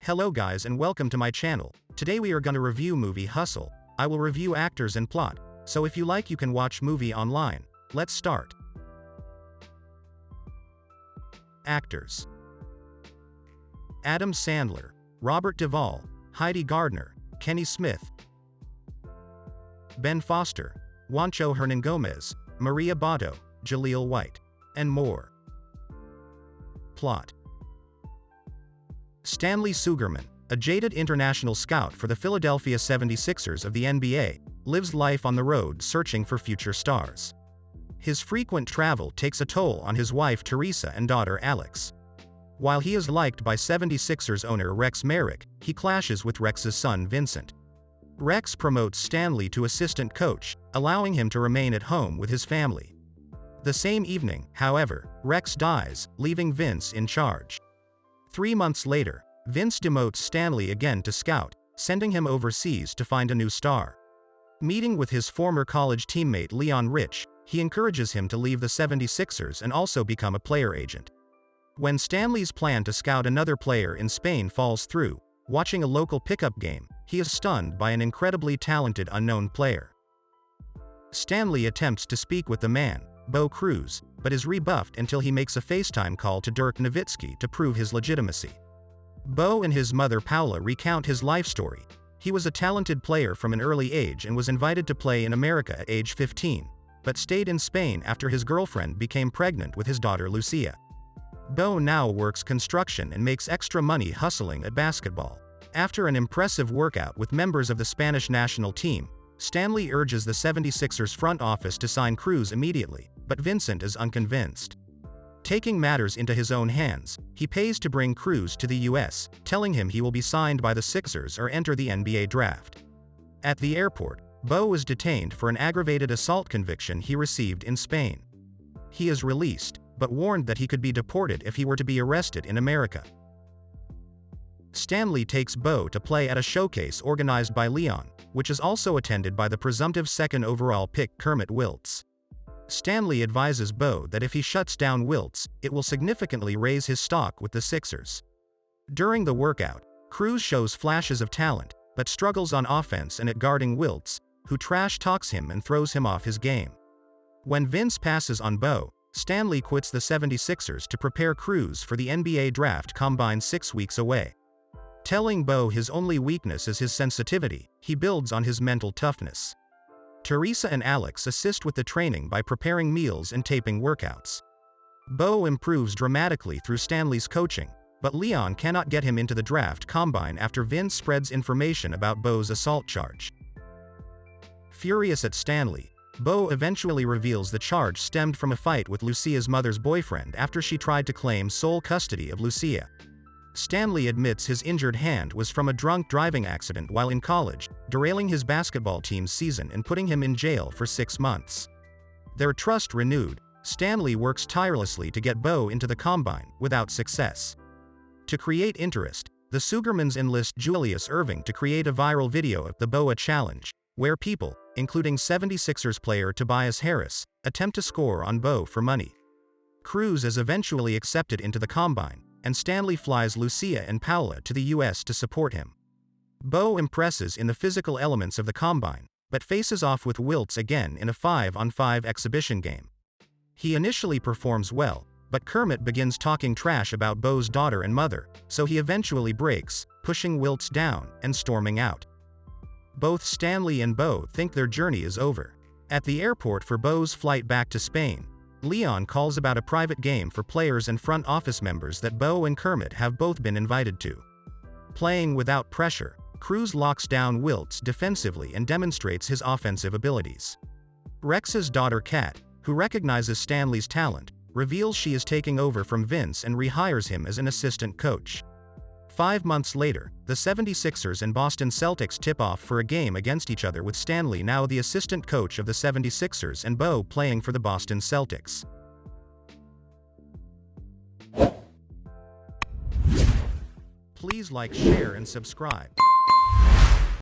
Hello guys and welcome to my channel. Today we are gonna review movie Hustle. I will review actors and plot, so if you like you can watch movie online. Let's start. Actors: Adam Sandler, Robert Duvall, Heidi Gardner, Kenny Smith, Ben Foster, Juancho Hernangomez, Maria Botto, Jaleel White, and more. Plot: Stanley Sugerman, a jaded international scout for the Philadelphia 76ers of the NBA, lives life on the road searching for future stars. His frequent travel takes a toll on his wife Teresa and daughter Alex. While he is liked by 76ers owner Rex Merrick, he clashes with Rex's son Vincent. Rex promotes Stanley to assistant coach, allowing him to remain at home with his family. The same evening, however, Rex dies, leaving Vince in charge. 3 months later, Vince demotes Stanley again to scout, sending him overseas to find a new star. Meeting with his former college teammate Leon Rich, he encourages him to leave the 76ers and also become a player agent. When Stanley's plan to scout another player in Spain falls through, watching a local pickup game, he is stunned by an incredibly talented unknown player. Stanley attempts to speak with the man, Bo Cruz, but is rebuffed until he makes a FaceTime call to Dirk Nowitzki to prove his legitimacy. Bo and his mother Paula recount his life story. He was a talented player from an early age and was invited to play in America at age 15, but stayed in Spain after his girlfriend became pregnant with his daughter Lucia. Bo now works construction and makes extra money hustling at basketball. After an impressive workout with members of the Spanish national team, Stanley urges the 76ers front office to sign Cruz immediately, but Vincent is unconvinced. Taking matters into his own hands, he pays to bring Cruz to the US, telling him he will be signed by the Sixers or enter the NBA draft. At the airport, Bo is detained for an aggravated assault conviction he received in Spain. He is released, but warned that he could be deported if he were to be arrested in America. Stanley takes Bo to play at a showcase organized by Leon, which is also attended by the presumptive second overall pick Kermit Wiltz. Stanley advises Bo that if he shuts down Wiltz, it will significantly raise his stock with the Sixers. During the workout, Cruz shows flashes of talent, but struggles on offense and at guarding Wiltz, who trash talks him and throws him off his game. When Vince passes on Bo, Stanley quits the 76ers to prepare Cruz for the NBA draft combine 6 weeks away. Telling Bo his only weakness is his sensitivity, he builds on his mental toughness. Teresa and Alex assist with the training by preparing meals and taping workouts. Bo improves dramatically through Stanley's coaching, but Leon cannot get him into the draft combine after Vince spreads information about Bo's assault charge. Furious at Stanley, Bo eventually reveals the charge stemmed from a fight with Lucia's mother's boyfriend after she tried to claim sole custody of Lucia. Stanley admits his injured hand was from a drunk driving accident while in college, derailing his basketball team's season and putting him in jail for 6 months. Their trust renewed, Stanley works tirelessly to get Bo into the combine, without success. To create interest, the Sugermans enlist Julius Erving to create a viral video of the Boa Challenge, where people, including 76ers player Tobias Harris, attempt to score on Bo for money. Cruz is eventually accepted into the combine, and Stanley flies Lucia and Paula to the US to support him. Bo impresses in the physical elements of the combine, but faces off with Wiltz again in a 5-on-5 exhibition game. He initially performs well, but Kermit begins talking trash about Bo's daughter and mother, so he eventually breaks, pushing Wiltz down and storming out. Both Stanley and Bo think their journey is over. At the airport for Bo's flight back to Spain, Leon calls about a private game for players and front office members that Bo and Kermit have both been invited to. Playing without pressure, Cruz locks down Wiltz defensively and demonstrates his offensive abilities. Rex's daughter Kat, who recognizes Stanley's talent, reveals she is taking over from Vince and rehires him as an assistant coach. 5 months later, the 76ers and Boston Celtics tip off for a game against each other with Stanley now the assistant coach of the 76ers and Bo playing for the Boston Celtics. Please like, share and subscribe.